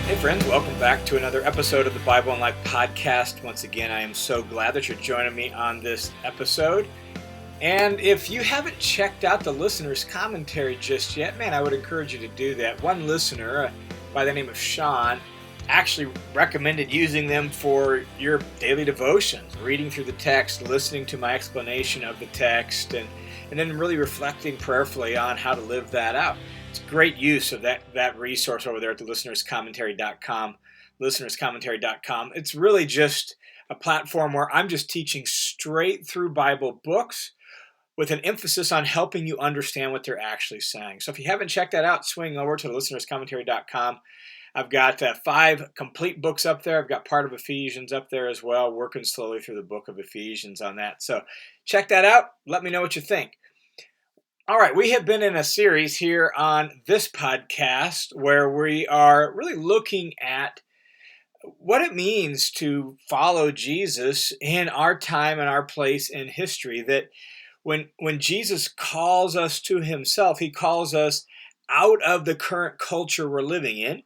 Hey friends, welcome back to another episode of the Bible and Life podcast. Once again, I am so glad that you're joining me on this episode. And if you haven't checked out the listener's commentary just yet, man, I would encourage you to do that. One listener by the name of Sean actually recommended using them for your daily devotions, reading through the text, listening to my explanation of the text, and then really reflecting prayerfully on how to live that out. It's great use of that resource over there at the listenerscommentary.com, listenerscommentary.com. It's really just a platform where I'm just teaching straight through Bible books with an emphasis on helping you understand what they're actually saying. So if you haven't checked that out, swing over to listenerscommentary.com. I've got 5 complete books up there. I've got part of Ephesians up there as well, working slowly through the book of Ephesians on that. So check that out. Let me know what you think. All right, we have been in a series here on this podcast where we are really looking at what it means to follow Jesus in our time and our place in history. That when Jesus calls us to himself, he calls us out of the current culture we're living in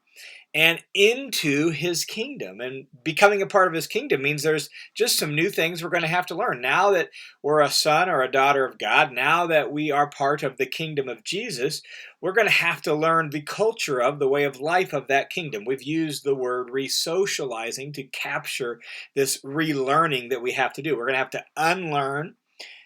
and into his kingdom. And becoming a part of his kingdom means there's just some new things we're going to have to learn. Now that we're a son or a daughter of God, now that we are part of the kingdom of Jesus, we're going to have to learn the culture of the way of life of that kingdom. We've used the word re-socializing to capture this relearning that we have to do. We're going to have to unlearn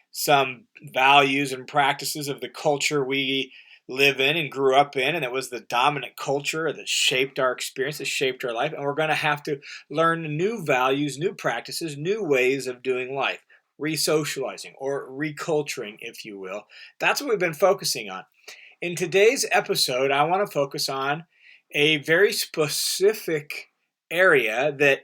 some values and practices of the culture we live in and grew up in, and it was the dominant culture that shaped our experience, that shaped our life, and we're going to have to learn new values, new practices, new ways of doing life, re-socializing or reculturing, if you will. That's what we've been focusing on. In today's episode, I want to focus on a very specific area that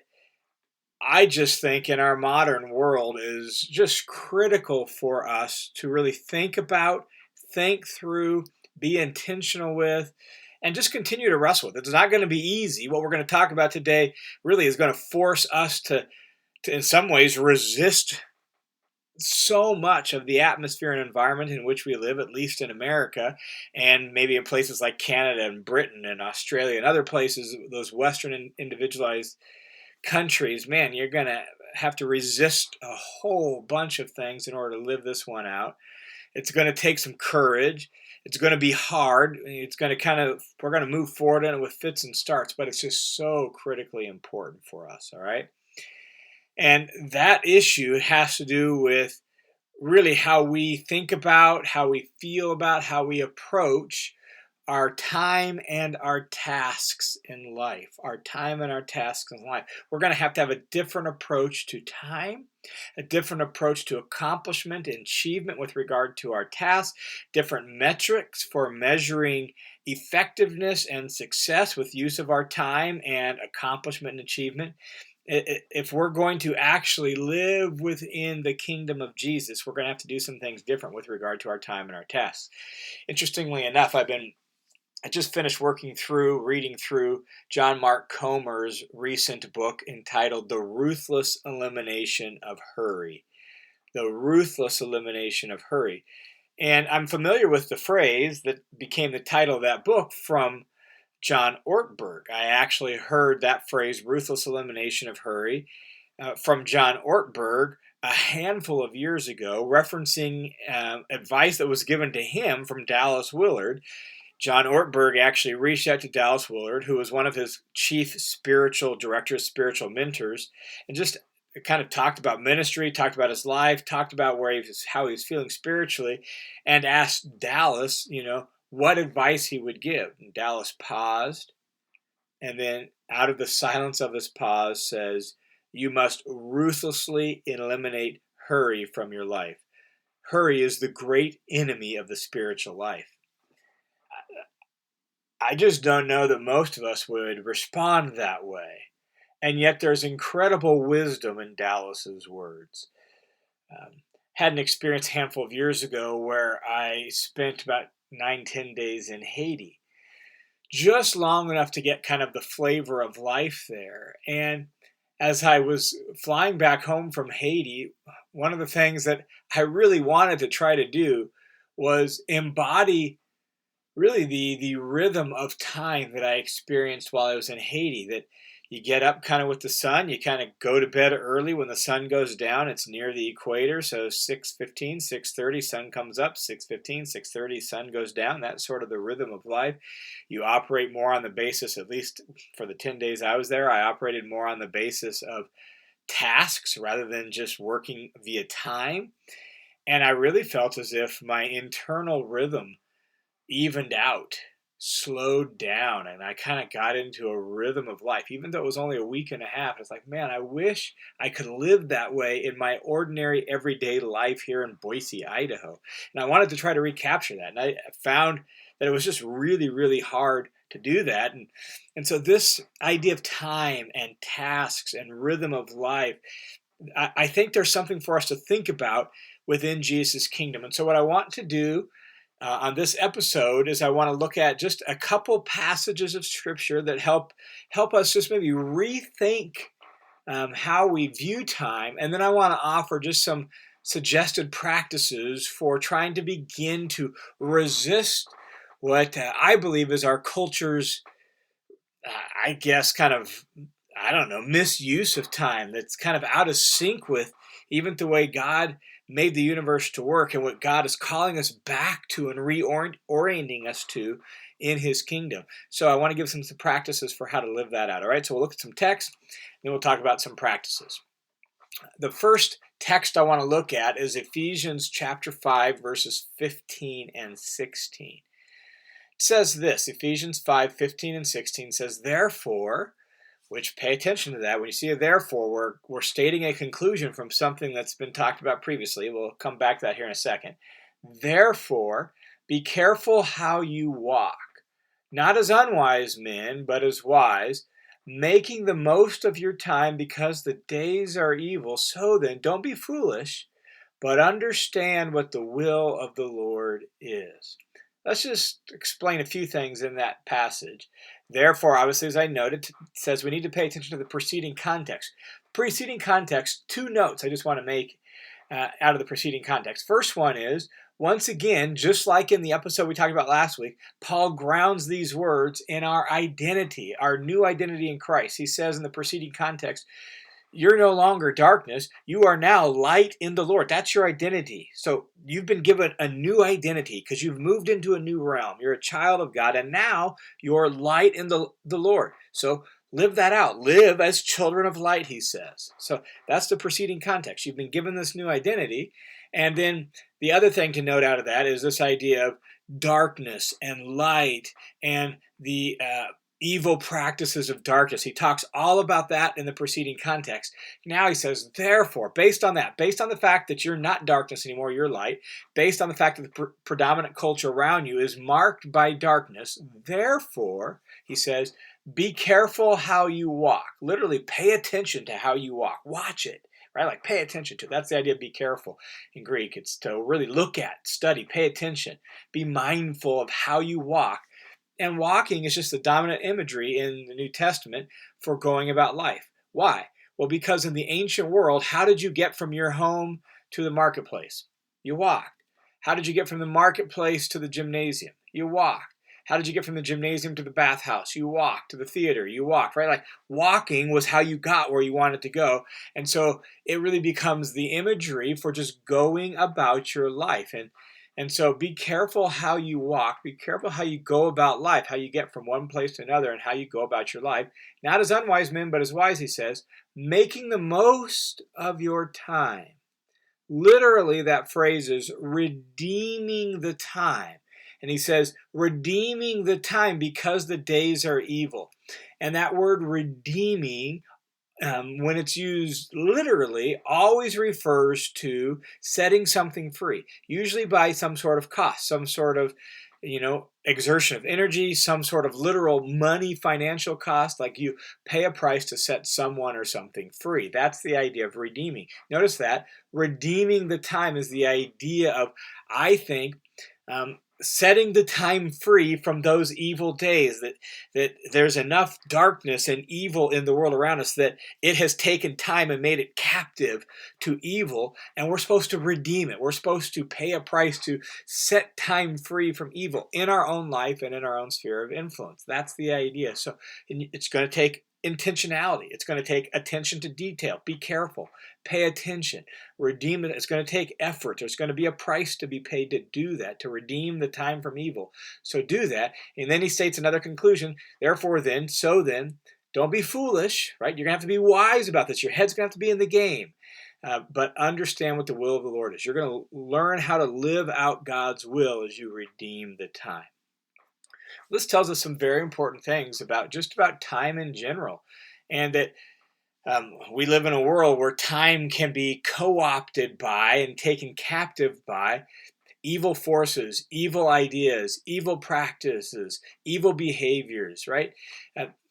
I just think in our modern world is just critical for us to really think about, think through, be intentional with, and just continue to wrestle with. It's not going to be easy. What we're going to talk about today really is going to force us to in some ways, resist so much of the atmosphere and environment in which we live, at least in America, and maybe in places like Canada and Britain and Australia and other places, those Western individualized countries. Man, you're going to have to resist a whole bunch of things in order to live this one out. It's going to take some courage. It's going to be hard. It's going to we're going to move forward in it with fits and starts, but it's just so critically important for us, all right? And that issue has to do with really how we think about, how we feel about, how we approach our time and our tasks in life. Our time and our tasks in life. We're going to have a different approach to time, a different approach to accomplishment and achievement with regard to our tasks, different metrics for measuring effectiveness and success with use of our time and accomplishment and achievement. If we're going to actually live within the kingdom of Jesus, we're going to have to do some things different with regard to our time and our tasks. Interestingly enough, I just finished reading through John Mark Comer's recent book entitled The Ruthless Elimination of Hurry. The Ruthless Elimination of Hurry. And I'm familiar with the phrase that became the title of that book from John Ortberg. I actually heard that phrase, ruthless elimination of hurry, from John Ortberg a handful of years ago, referencing advice that was given to him from Dallas Willard. John Ortberg actually reached out to Dallas Willard, who was one of his chief spiritual directors, spiritual mentors, and just kind of talked about ministry, talked about his life, talked about how he was feeling spiritually, and asked Dallas, what advice he would give. And Dallas paused, and then out of the silence of his pause says, "You must ruthlessly eliminate hurry from your life. Hurry is the great enemy of the spiritual life." I just don't know that most of us would respond that way. And yet there's incredible wisdom in Dallas's words. Had an experience a handful of years ago where I spent about 9-10 days in Haiti, just long enough to get kind of the flavor of life there. And as I was flying back home from Haiti, one of the things that I really wanted to try to do was embody really the rhythm of time that I experienced while I was in Haiti. That you get up kind of with the sun, you kind of go to bed early when the sun goes down. It's near the equator, so 6:15, 6:30, sun comes up, 6:15, 6:30, sun goes down. That's sort of the rhythm of life. You operate more on the basis, at least for the 10 days I was there, I operated more on the basis of tasks rather than just working via time. And I really felt as if my internal rhythm evened out, slowed down, and I kind of got into a rhythm of life. Even though it was only a week and a half, it's like, man, I wish I could live that way in my ordinary everyday life here in Boise, Idaho. And I wanted to try to recapture that. And I found that it was just really, really hard to do that. And so this idea of time and tasks and rhythm of life, I think there's something for us to think about within Jesus' kingdom. And so what I want to do on this episode is I want to look at just a couple passages of scripture that help us just maybe rethink how we view time, and then I want to offer just some suggested practices for trying to begin to resist what I believe is our culture's, I guess, kind of, I don't know, misuse of time that's kind of out of sync with even the way God made the universe to work and what God is calling us back to and reorienting us to in his kingdom. So I want to give some practices for how to live that out. All right, so we'll look at some text, then we'll talk about some practices. The first text I want to look at is Ephesians chapter 5, verses 15 and 16. It says this, Ephesians 5, 15 and 16 says, therefore, which pay attention to that. When you see a therefore, we're stating a conclusion from something that's been talked about previously. We'll come back to that here in a second. Therefore, be careful how you walk, not as unwise men, but as wise, making the most of your time because the days are evil. So then, don't be foolish, but understand what the will of the Lord is. Let's just explain a few things in that passage. Therefore, obviously, as I noted, it says we need to pay attention to the preceding context. Preceding context, two notes I just want to make out of the preceding context. First one is, once again, just like in the episode we talked about last week, Paul grounds these words in our identity, our new identity in Christ. He says in the preceding context, you're no longer darkness. You are now light in the Lord. That's your identity. So you've been given a new identity because you've moved into a new realm. You're a child of God, and now you're light in the Lord. So live that out. Live as children of light, he says. So that's the preceding context. You've been given this new identity. And then the other thing to note out of that is this idea of darkness and light and the evil practices of darkness. He talks all about that in the preceding context. Now he says, therefore, based on that, based on the fact that you're not darkness anymore, you're light, based on the fact that the predominant culture around you is marked by darkness, therefore, he says, be careful how you walk. Literally, pay attention to how you walk. Watch it. Right? Like pay attention to it. That's the idea of be careful in Greek. It's to really look at, study, pay attention, be mindful of how you walk. And walking is just the dominant imagery in the New Testament for going about life. Why? Well, because in the ancient world, how did you get from your home to the marketplace? You walked. How did you get from the marketplace to the gymnasium? You walked. How did you get from the gymnasium to the bathhouse? You walked. To the theater, you walked, right? Like walking was how you got where you wanted to go. And so it really becomes the imagery for just going about your life. And so be careful how you walk. Be careful how you go about life, how you get from one place to another and how you go about your life. Not as unwise men, but as wise, he says, making the most of your time. Literally, that phrase is redeeming the time. And he says, redeeming the time because the days are evil. And that word redeeming, when it's used literally, always refers to setting something free, usually by some sort of cost, some sort of, exertion of energy, some sort of literal money, financial cost, like you pay a price to set someone or something free. That's the idea of redeeming. Notice that redeeming the time is the idea of, I think, setting the time free from those evil days, that there's enough darkness and evil in the world around us that it has taken time and made it captive to evil, and we're supposed to redeem it. We're supposed to pay a price to set time free from evil in our own life and in our own sphere of influence. That's the idea. So it's going to take intentionality. It's going to take attention to detail. Be careful. Pay attention. Redeem it. It's going to take effort. There's going to be a price to be paid to do that, to redeem the time from evil. So do that. And then he states another conclusion. Therefore then, don't be foolish, right? You're going to have to be wise about this. Your head's going to have to be in the game. But understand what the will of the Lord is. You're going to learn how to live out God's will as you redeem the time. This tells us some very important things about time in general, and that we live in a world where time can be co-opted by and taken captive by evil forces, evil ideas, evil practices, evil behaviors, right?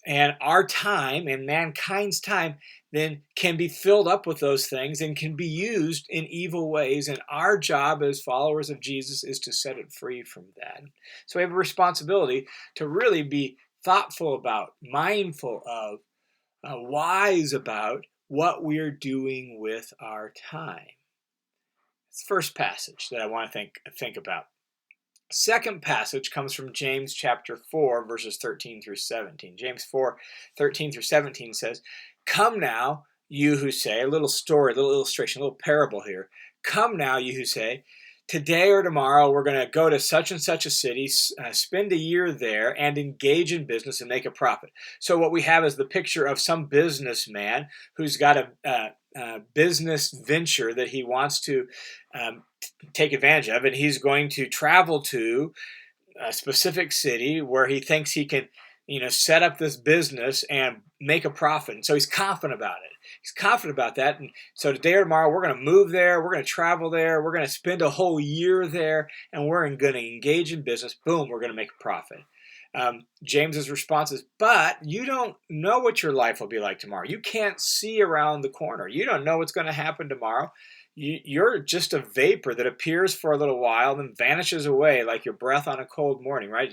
And our time and mankind's time then can be filled up with those things and can be used in evil ways. And our job as followers of Jesus is to set it free from that. So we have a responsibility to really be thoughtful about, mindful of, wise about what we're doing with our time. It's the first passage that I want to think about. Second passage comes from James chapter 4, verses 13 through 17. James 4, 13 through 17 says, "Come now, you who say," a little story, a little illustration, a little parable here. "Come now, you who say, today or tomorrow we're going to go to such and such a city, spend a year there, and engage in business and make a profit." So what we have is the picture of some businessman who's got a business venture that he wants to take advantage of, and he's going to travel to a specific city where he thinks he can, set up this business and make a profit. And so he's confident about it. He's confident about that. And so today or tomorrow, we're going to move there. We're going to travel there. We're going to spend a whole year there, and we're going to engage in business. Boom, we're going to make a profit. James's response is, but you don't know what your life will be like tomorrow. You can't see around the corner. You don't know what's going to happen tomorrow. You're just a vapor that appears for a little while, then vanishes away like your breath on a cold morning, right?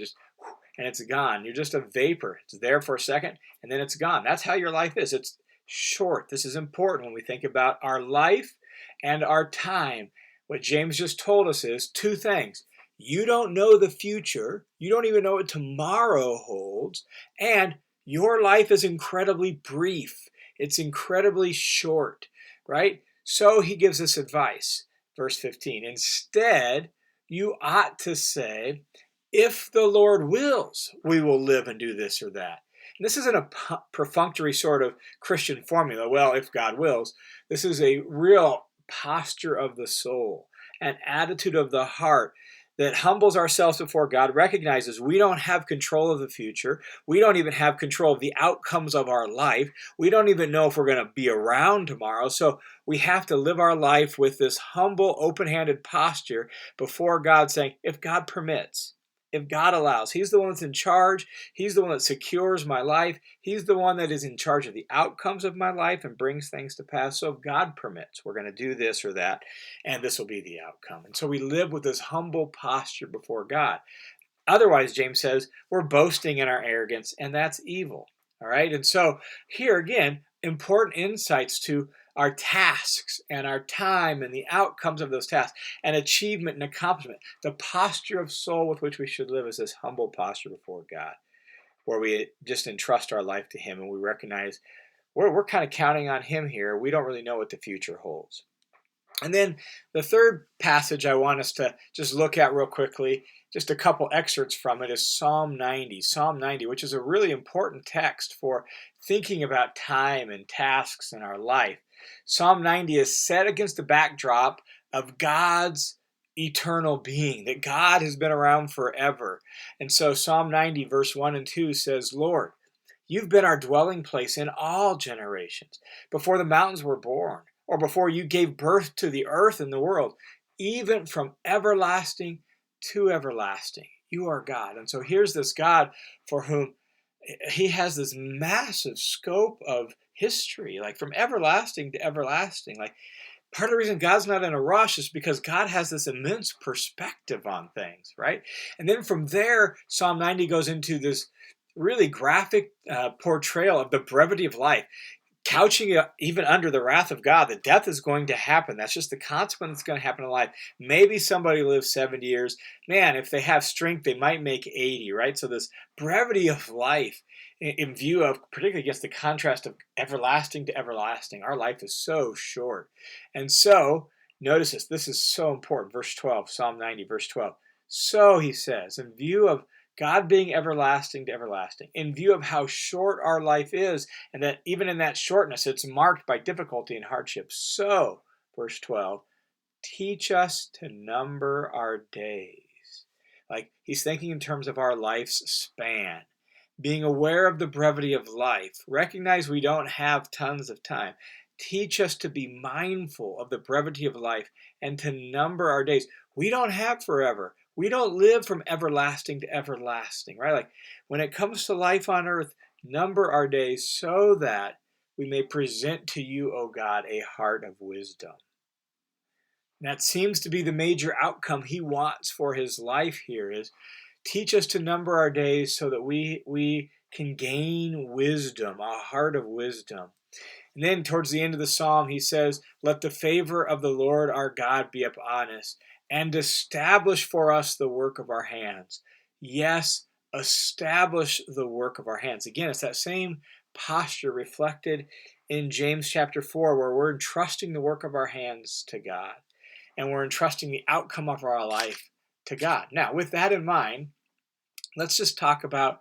And it's gone. You're just a vapor. It's there for a second, and then it's gone. That's how your life is. It's short. This is important when we think about our life and our time. What James just told us is two things. You don't know the future. You don't even know what tomorrow holds. And your life is incredibly brief. It's incredibly short, right? So he gives us advice. Verse 15. Instead, you ought to say, if the Lord wills, we will live and do this or that. And this isn't a perfunctory sort of Christian formula. Well, if God wills. This is a real posture of the soul, an attitude of the heart that humbles ourselves before God, recognizes we don't have control of the future. We don't even have control of the outcomes of our life. We don't even know if we're going to be around tomorrow. So we have to live our life with this humble, open-handed posture before God, saying, if God permits, if God allows, He's the one that's in charge. He's the one that secures my life. He's the one that is in charge of the outcomes of my life and brings things to pass. So if God permits, we're going to do this or that, and this will be the outcome. And so we live with this humble posture before God. Otherwise, James says, we're boasting in our arrogance, and that's evil. All right? And so here again, important insights to our tasks and our time and the outcomes of those tasks and achievement and accomplishment. The posture of soul with which we should live is this humble posture before God, where we just entrust our life to Him and we recognize we're kind of counting on Him here. We don't really know what the future holds. And then the third passage I want us to just look at real quickly, just a couple excerpts from it, is Psalm 90. Psalm 90, which is a really important text for thinking about time and tasks in our life. Psalm 90 is set against the backdrop of God's eternal being, that God has been around forever. And so Psalm 90, verse 1 and 2 says, Lord, you've been our dwelling place in all generations, before the mountains were born, or before you gave birth to the earth and the world, even from everlasting to everlasting. You are God. And so here's this God for whom He has this massive scope of history, like from everlasting to everlasting. Like Part of the reason God's not in a rush is because God has this immense perspective on things, right? And then from there, Psalm 90 goes into this really graphic portrayal of the brevity of life, couching it even under the wrath of God, that death is going to happen. That's just the consequence that's going to happen in life. Maybe somebody lives 70 years. Man, if they have strength, they might make 80, right? So this brevity of life in view of, particularly against the contrast of everlasting to everlasting, our life is so short. And so, notice this. This is so important. Verse 12, Psalm 90, verse 12. So, he says, in view of God being everlasting to everlasting, in view of how short our life is, and that even in that shortness, it's marked by difficulty and hardship. So, verse 12, teach us to number our days. Like he's thinking in terms of our life's span. Being aware of the brevity of life, recognize we don't have tons of time. Teach us to be mindful of the brevity of life and to number our days. We don't have forever. We don't live from everlasting to everlasting, right? Like when it comes to life on earth, number our days so that we may present to you, O God, a heart of wisdom. And that seems to be the major outcome he wants for his life here is teach us to number our days so that we can gain wisdom, a heart of wisdom. And then towards the end of the psalm, he says, let the favor of the Lord our God be upon us and establish for us the work of our hands. Yes, establish the work of our hands. Again, it's that same posture reflected in James chapter 4, where we're entrusting the work of our hands to God and we're entrusting the outcome of our life to God. Now, with that in mind, let's just talk about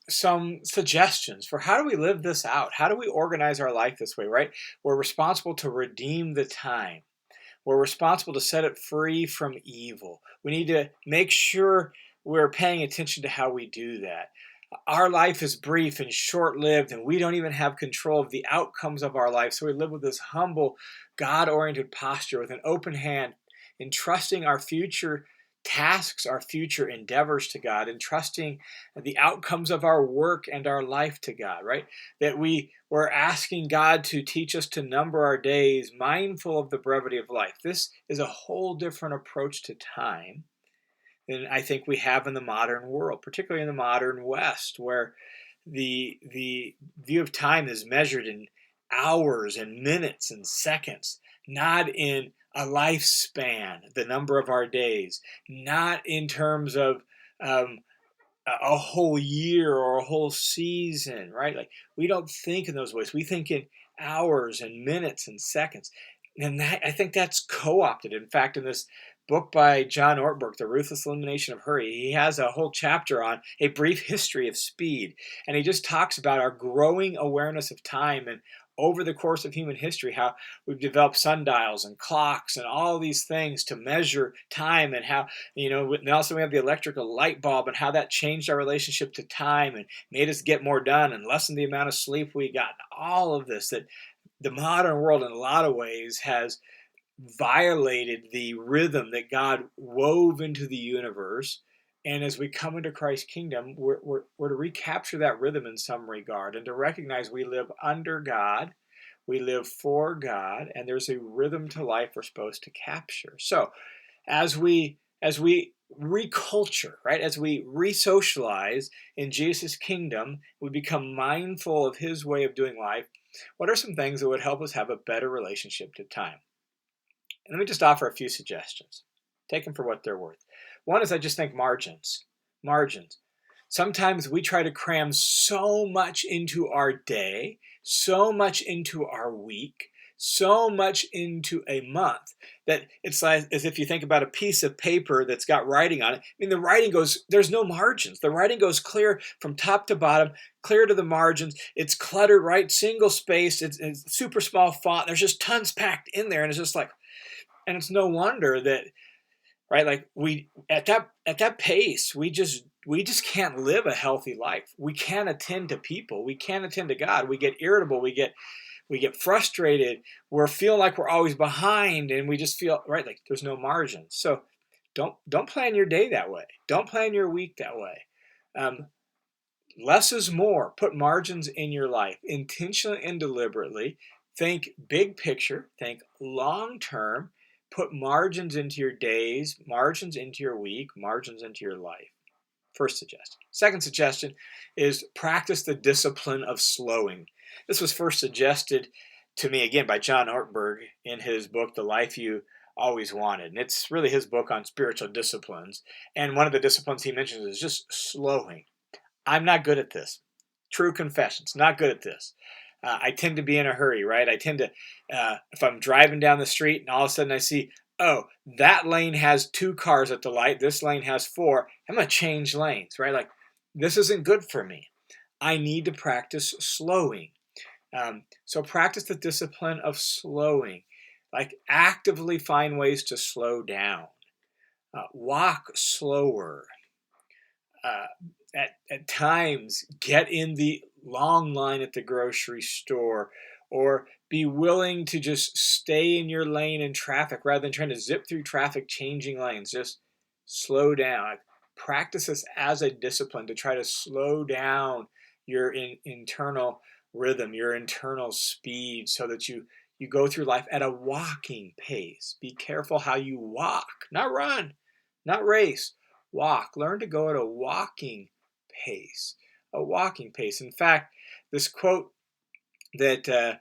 some suggestions for how do we live this out? How do we organize our life this way, right? We're responsible to redeem the time. We're responsible to set it free from evil. We need to make sure we're paying attention to how we do that. Our life is brief and short-lived, and we don't even have control of the outcomes of our life. So we live with this humble, God-oriented posture with an open hand, entrusting our future tasks, our future endeavors to God, entrusting the outcomes of our work and our life to God, right? That we're asking God to teach us to number our days, mindful of the brevity of life. This is a whole different approach to time than I think we have in the modern world, particularly in the modern West, where the view of time is measured in hours and minutes and seconds, not in a lifespan, the number of our days, not in terms of a whole year or a whole season, right? Like we don't think in those ways. We think in hours and minutes and seconds. And that, I think that's co-opted. In fact, in this book by John Ortberg, The Ruthless Elimination of Hurry, he has a whole chapter on a brief history of speed. And he just talks about our growing awareness of time and over the course of human history, how we've developed sundials and clocks and all these things to measure time, and how, and also we have the electrical light bulb and how that changed our relationship to time and made us get more done and lessened the amount of sleep we got. All of this, that the modern world in a lot of ways has violated the rhythm that God wove into the universe. And as we come into Christ's kingdom, we're to recapture that rhythm in some regard and to recognize we live under God, we live for God, and there's a rhythm to life we're supposed to capture. So as we reculture, right, as we re-socialize in Jesus' kingdom, we become mindful of his way of doing life. What are some things that would help us have a better relationship to time? And let me just offer a few suggestions. Take them for what they're worth. One is I just think margins. Margins. Sometimes we try to cram so much into our day, so much into our week, so much into a month that it's like as if you think about a piece of paper that's got writing on it. I mean, the writing goes, there's no margins. The writing goes clear from top to bottom, clear to the margins. It's cluttered, right? Single spaced. It's super small font. There's just tons packed in there. And it's just like, and it's no wonder that, right? Like we at that pace, we just can't live a healthy life. We can't attend to people. We can't attend to God. We get irritable. We get frustrated. We're feeling like we're always behind, and we just feel right like there's no margin. So don't plan your day that way. Don't plan your week that way. Less is more. Put margins in your life intentionally and deliberately. Think big picture, think long term, put margins into your days, margins into your week, margins into your life. First suggestion. Second suggestion is practice the discipline of slowing. This was first suggested to me again by John Ortberg in his book, The Life You Always Wanted. And it's really his book on spiritual disciplines. And one of the disciplines he mentions is just slowing. I'm not good at this. True confessions, not good at this. I tend to be in a hurry, right? I tend to, if I'm driving down the street and all of a sudden I see, oh, that lane has 2 cars at the light, this lane has 4, I'm going to change lanes, right? Like, this isn't good for me. I need to practice slowing. So practice the discipline of slowing. Like, actively find ways to slow down. Walk slower. At times, get in the long line at the grocery store, or be willing to just stay in your lane in traffic rather than trying to zip through traffic changing lanes. Just slow down. Practice this as a discipline to try to slow down your internal rhythm, your internal speed, so that you go through life at a walking pace. Be careful how you walk, not run, not race. Walk. Learn to go at a walking pace. A walking pace. In fact, this quote that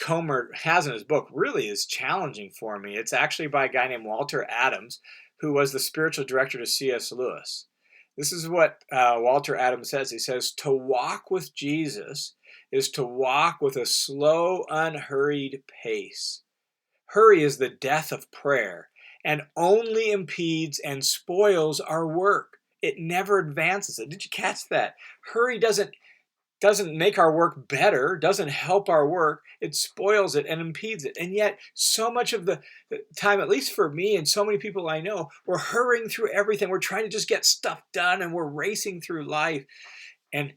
Comer has in his book really is challenging for me. It's actually by a guy named Walter Adams, who was the spiritual director to C.S. Lewis. This is what Walter Adams says. He says, to walk with Jesus is to walk with a slow, unhurried pace. Hurry is the death of prayer and only impedes and spoils our work. It never advances it. Did you catch that? Hurry doesn't make our work better, doesn't help our work. It spoils it and impedes it. And yet, so much of the time, at least for me and so many people I know, we're hurrying through everything. We're trying to just get stuff done, and we're racing through life. And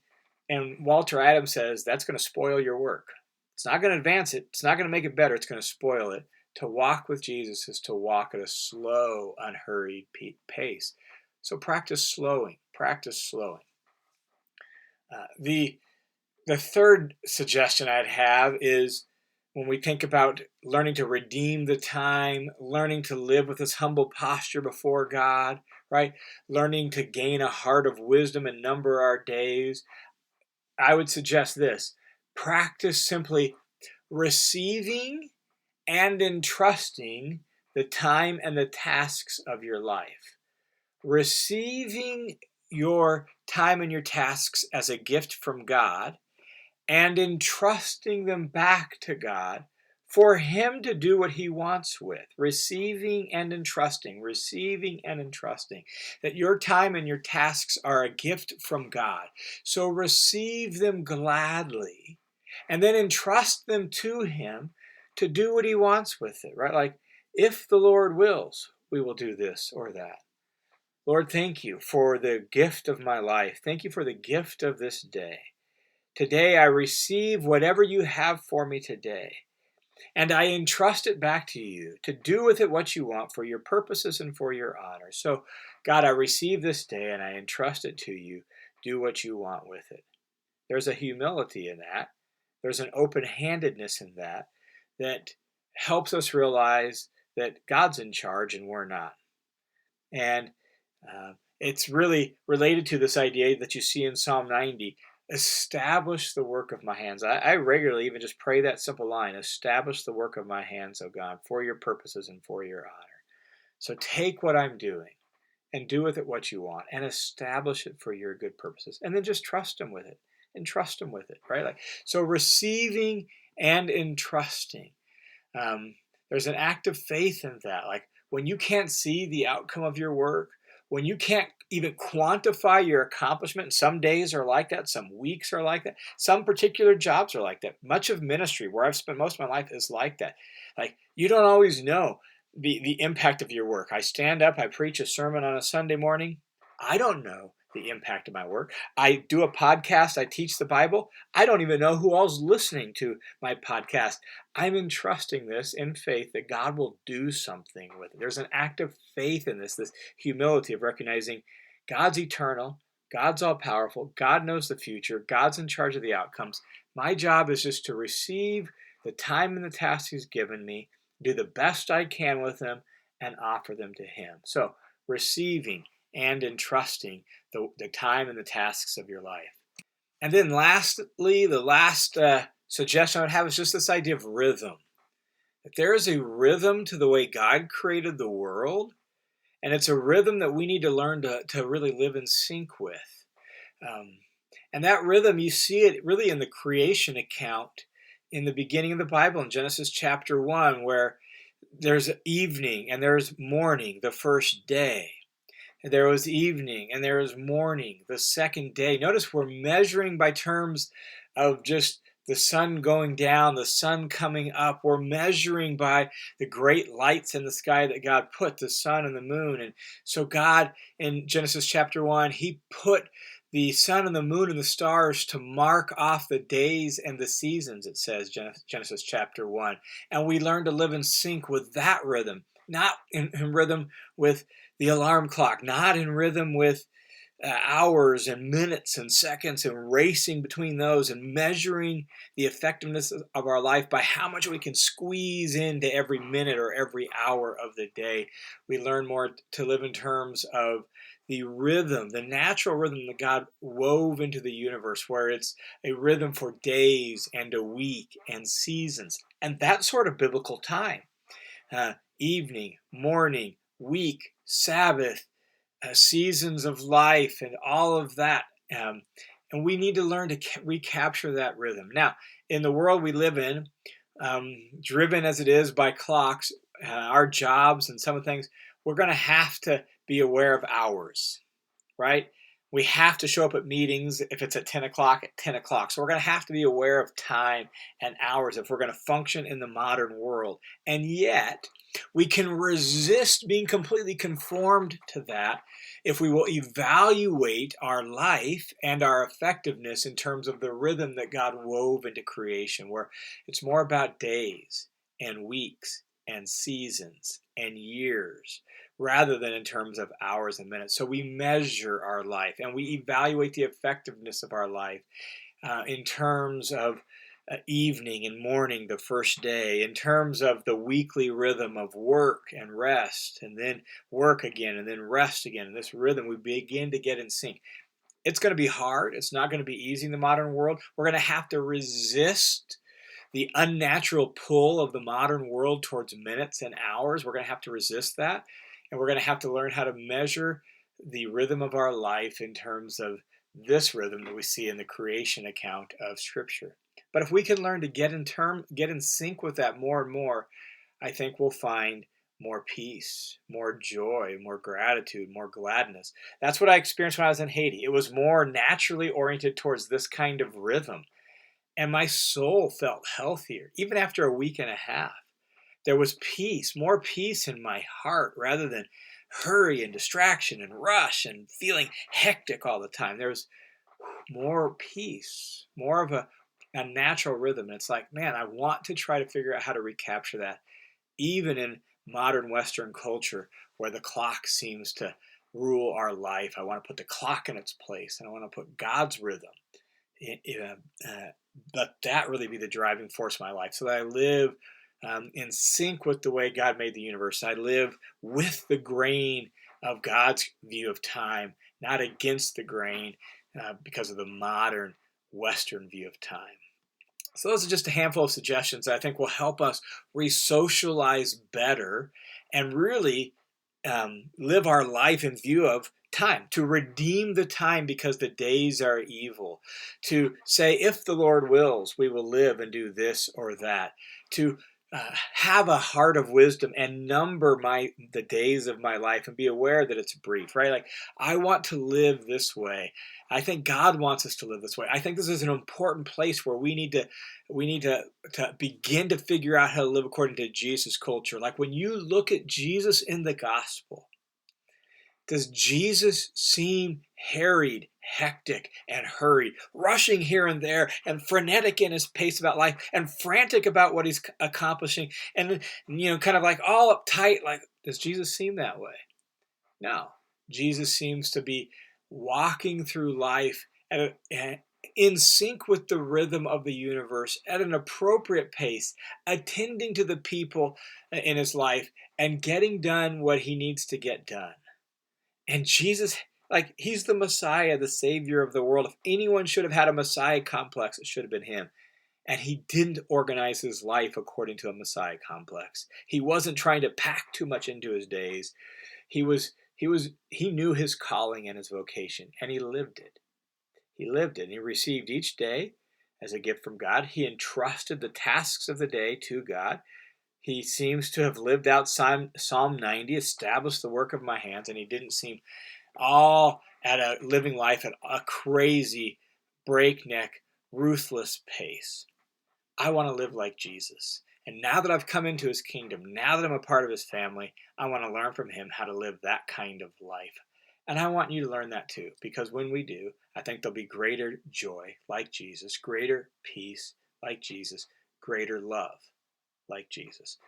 Walter Adams says that's going to spoil your work. It's not going to advance it. It's not going to make it better. It's going to spoil it. To walk with Jesus is to walk at a slow, unhurried pace. So practice slowing. Practice slowing. The third suggestion I'd have is when we think about learning to redeem the time, learning to live with this humble posture before God, right? Learning to gain a heart of wisdom and number our days. I would suggest this. Practice simply receiving and entrusting the time and the tasks of your life. Receiving your time and your tasks as a gift from God and entrusting them back to God for Him to do what He wants with. Receiving and entrusting, that your time and your tasks are a gift from God. So receive them gladly and then entrust them to Him to do what He wants with it, right? Like, if the Lord wills, we will do this or that. Lord, thank you for the gift of my life. Thank you for the gift of this day. Today I receive whatever you have for me today, and I entrust it back to you to do with it what you want for your purposes and for your honor. So, God, I receive this day and I entrust it to you. Do what you want with it. There's a humility in that. There's an open-handedness in that helps us realize that God's in charge and we're not. And it's really related to this idea that you see in Psalm 90. Establish the work of my hands. I regularly even just pray that simple line. Establish the work of my hands, O God, for your purposes and for your honor. So take what I'm doing and do with it what you want and establish it for your good purposes. And then just trust Him with it and trust Him with it, right? Like, so receiving and entrusting. There's an act of faith in that. Like, when you can't see the outcome of your work, when you can't even quantify your accomplishment, some days are like that, some weeks are like that, some particular jobs are like that. Much of ministry, where I've spent most of my life, is like that. Like, you don't always know the impact of your work. I stand up, I preach a sermon on a Sunday morning. I don't know the impact of my work. I do a podcast, I teach the Bible. I don't even know who all's listening to my podcast. I'm entrusting this in faith that God will do something with it. There's an act of faith in this humility of recognizing God's eternal, God's all powerful. God knows the future. God's in charge of the outcomes. My job is just to receive the time and the tasks He's given me, do the best I can with them, and offer them to Him. So, receiving and entrusting the time and the tasks of your life. And then lastly, the last suggestion I would have is just this idea of rhythm. That there is a rhythm to the way God created the world, and it's a rhythm that we need to learn to really live in sync with. And that rhythm, you see it really in the creation account in the beginning of the Bible, in Genesis chapter 1, where there's evening and there's morning, the first day. There was evening and there was morning, the second day. Notice we're measuring by terms of just the sun going down, the sun coming up. We're measuring by the great lights in the sky that God put, the sun and the moon. And so God, in Genesis chapter 1, He put the sun and the moon and the stars to mark off the days and the seasons, it says, Genesis chapter 1. And we learn to live in sync with that rhythm, not in rhythm with the alarm clock, not in rhythm with hours and minutes and seconds and racing between those and measuring the effectiveness of our life by how much we can squeeze into every minute or every hour of the day. We learn more to live in terms of the rhythm, the natural rhythm that God wove into the universe, where it's a rhythm for days and a week and seasons. And that's sort of biblical time. Evening, morning, week, Sabbath, seasons of life, and all of that. And we need to learn to recapture that rhythm. Now, in the world we live in, driven as it is by clocks, our jobs and some of the things, we're going to have to be aware of hours, right? We have to show up at meetings if it's at 10 o'clock, at 10 o'clock. So we're going to have to be aware of time and hours if we're going to function in the modern world. And yet, we can resist being completely conformed to that if we will evaluate our life and our effectiveness in terms of the rhythm that God wove into creation, where it's more about days and weeks and seasons and years, rather than in terms of hours and minutes. So we measure our life and we evaluate the effectiveness of our life in terms of evening and morning, the first day, in terms of the weekly rhythm of work and rest, and then work again, and then rest again. In this rhythm, we begin to get in sync. It's going to be hard. It's not going to be easy in the modern world. We're going to have to resist the unnatural pull of the modern world towards minutes and hours. We're going to have to resist that. And we're going to have to learn how to measure the rhythm of our life in terms of this rhythm that we see in the creation account of Scripture. But if we can learn to get in sync with that more and more, I think we'll find more peace, more joy, more gratitude, more gladness. That's what I experienced when I was in Haiti. It was more naturally oriented towards this kind of rhythm. And my soul felt healthier, even after a week and a half. There was peace, more peace in my heart rather than hurry and distraction and rush and feeling hectic all the time. There was more peace, more of a natural rhythm. And it's like, man, I want to try to figure out how to recapture that, even in modern Western culture where the clock seems to rule our life. I want to put the clock in its place, and I want to put God's rhythm let that really be the driving force of my life, so that I live in sync with the way God made the universe. I live with the grain of God's view of time, not against the grain because of the modern Western view of time. So those are just a handful of suggestions that I think will help us re-socialize better and really live our life in view of time, to redeem the time because the days are evil, to say, if the Lord wills, we will live and do this or that, to have a heart of wisdom and number the days of my life and be aware that it's brief, right? Like, I want to live this way. I think God wants us to live this way. I think this is an important place where we need to begin to figure out how to live according to Jesus' culture. Like, when you look at Jesus in the gospel, does Jesus seem harried, hectic, and hurried, rushing here and there, and frenetic in his pace about life, and frantic about what he's accomplishing, and kind of like all uptight? Like, does Jesus seem that way? No. Jesus seems to be walking through life in sync with the rhythm of the universe at an appropriate pace, attending to the people in his life and getting done what he needs to get done. And Jesus, like, he's the Messiah, the Savior of the world. If anyone should have had a Messiah complex, it should have been him. And he didn't organize his life according to a Messiah complex. He wasn't trying to pack too much into his days. He knew his calling and his vocation, and he lived it. He lived it, and he received each day as a gift from God. He entrusted the tasks of the day to God. He seems to have lived out Psalm 90, established the work of my hands, and he didn't seem all at a living life at a crazy, breakneck, ruthless pace. I want to live like Jesus. And now that I've come into his kingdom, now that I'm a part of his family, I want to learn from him how to live that kind of life. And I want you to learn that too, because when we do, I think there'll be greater joy like Jesus, greater peace like Jesus, greater love like Jesus.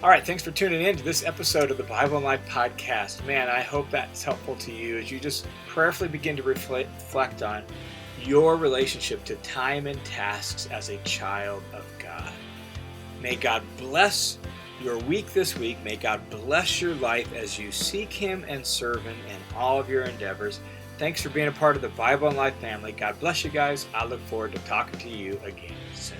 All right, thanks for tuning in to this episode of the Bible and Life podcast. Man, I hope that's helpful to you as you just prayerfully begin to reflect on your relationship to time and tasks as a child of God. May God bless your week this week. May God bless your life as you seek him and serve him in all of your endeavors. Thanks for being a part of the Bible and Life family. God bless you guys. I look forward to talking to you again soon.